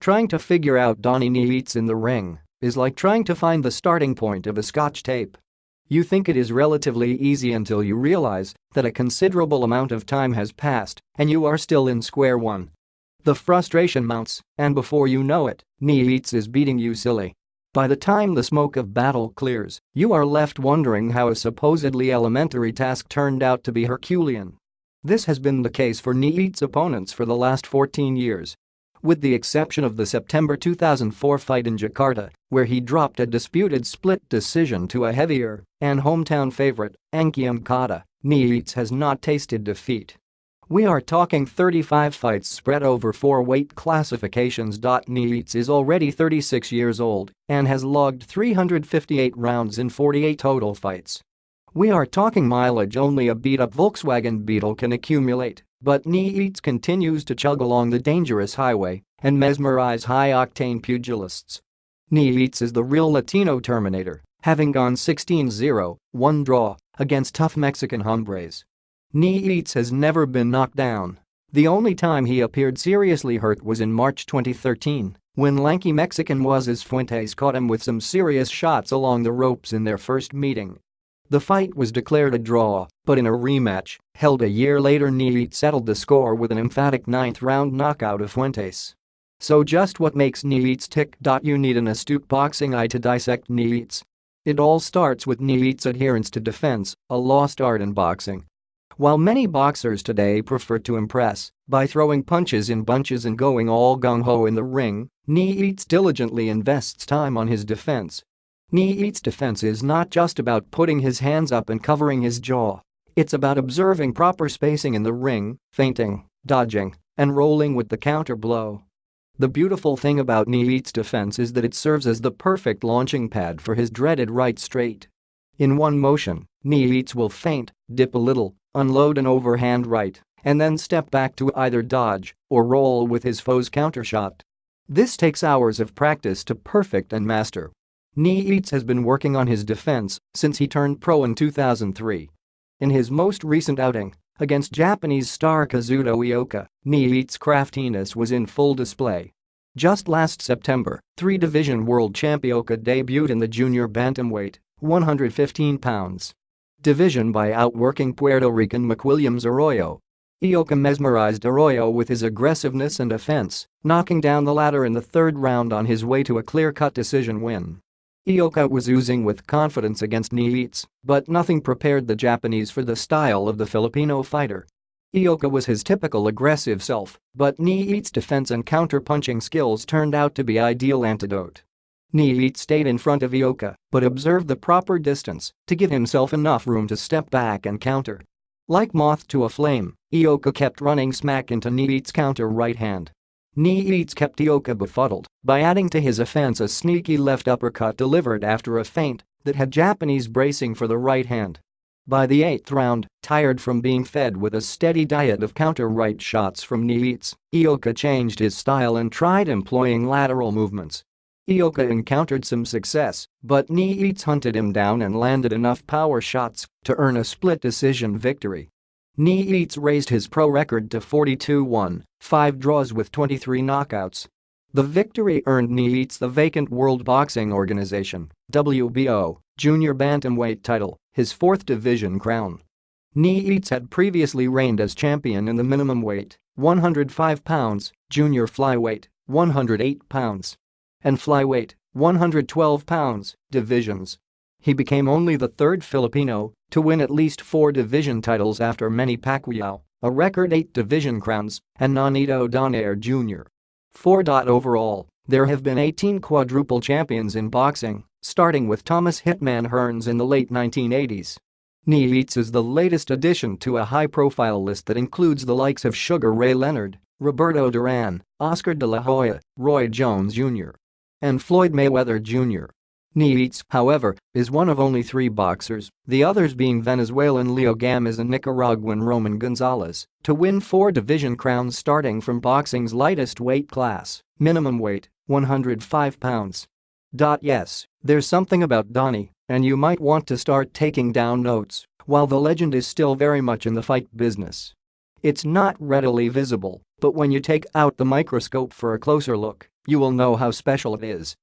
Trying to figure out Donnie Nietes in the ring is like trying to find the starting point of a scotch tape. You think it is relatively easy until you realize that a considerable amount of time has passed and you are still in square one. The frustration mounts, and before you know it, Nietes is beating you silly. By the time the smoke of battle clears, you are left wondering how a supposedly elementary task turned out to be herculean. This has been the case for Nietes' opponents for the last 14 years. With the exception of the September 2004 fight in Jakarta, where he dropped a disputed split decision to a heavier and hometown favorite, Angky Angkotta, Nietes has not tasted defeat. We are talking 35 fights spread over 4 weight classifications. Nietes is already 36 years old and has logged 358 rounds in 48 total fights. We are talking mileage only a beat-up Volkswagen Beetle can accumulate, but Nietes continues to chug along the dangerous highway and mesmerize high-octane pugilists. Nietes is the real Latino Terminator, having gone 16-0, 1 draw, against tough Mexican hombres. Nietes has never been knocked down. The only time he appeared seriously hurt was in March 2013, when lanky Mexican Moises Fuentes caught him with some serious shots along the ropes in their first meeting. The fight was declared a draw, but in a rematch, held a year later, Nietes settled the score with an emphatic 9th-round knockout of Fuentes. So just what makes Nietes tick? You need an astute boxing eye to dissect Nietes. It all starts with Nietes' adherence to defense, a lost art in boxing. While many boxers today prefer to impress by throwing punches in bunches and going all gung-ho in the ring, Nietes diligently invests time on his defense. Nietes' defense is not just about putting his hands up and covering his jaw. It's about observing proper spacing in the ring, feinting, dodging, and rolling with the counter blow. The beautiful thing about Nietes' defense is that it serves as the perfect launching pad for his dreaded right straight. In one motion, Nietes will feint, dip a little, unload an overhand right, and then step back to either dodge or roll with his foe's countershot. This takes hours of practice to perfect and master. Nietes has been working on his defense since he turned pro in 2003. In his most recent outing, against Japanese star Kazuto Ioka, Nietes' craftiness was in full display. Just last September, 3-division world champ Ioka debuted in the junior bantamweight, 115 pounds. Division by outworking Puerto Rican McWilliams Arroyo. Ioka mesmerized Arroyo with his aggressiveness and offense, knocking down the latter in the 3rd round on his way to a clear-cut decision win. Ioka was oozing with confidence against Nietes, but nothing prepared the Japanese for the style of the Filipino fighter. Ioka was his typical aggressive self, but Nietes' defense and counter-punching skills turned out to be ideal antidote. Nietes stayed in front of Ioka, but observed the proper distance to give himself enough room to step back and counter. Like moth to a flame, Ioka kept running smack into Nietes' counter right hand. Nietes kept Ioka befuddled by adding to his offense a sneaky left uppercut delivered after a feint that had Japanese bracing for the right hand. By the 8th round, tired from being fed with a steady diet of counter right shots from Nietes, Ioka changed his style and tried employing lateral movements. Ioka encountered some success, but Nietes hunted him down and landed enough power shots to earn a split decision victory. Nietes raised his pro record to 42-1, 5 draws with 23 knockouts. The victory earned Nietes the vacant World Boxing Organization (WBO) junior bantamweight title, his 4th division crown. Nietes had previously reigned as champion in the minimum weight, 105 pounds, junior flyweight, 108 pounds, and flyweight, 112 pounds, divisions. He became only the 3rd Filipino to win at least 4 division titles after Manny Pacquiao, a record 8 division crowns, and Nonito Donaire Jr. 4. Overall, there have been 18 quadruple champions in boxing, starting with Thomas Hitman Hearns in the late 1980s. Nietes is the latest addition to a high-profile list that includes the likes of Sugar Ray Leonard, Roberto Duran, Oscar de la Hoya, Roy Jones Jr. and Floyd Mayweather Jr. Nietes, however, is one of only 3 boxers, the others being Venezuelan Leo Gámez and Nicaraguan Roman Gonzalez, to win 4 division crowns starting from boxing's lightest weight class, minimum weight, 105 pounds. Yes, there's something about Donnie, and you might want to start taking down notes, while the legend is still very much in the fight business. It's not readily visible, but when you take out the microscope for a closer look, You will know how special it is.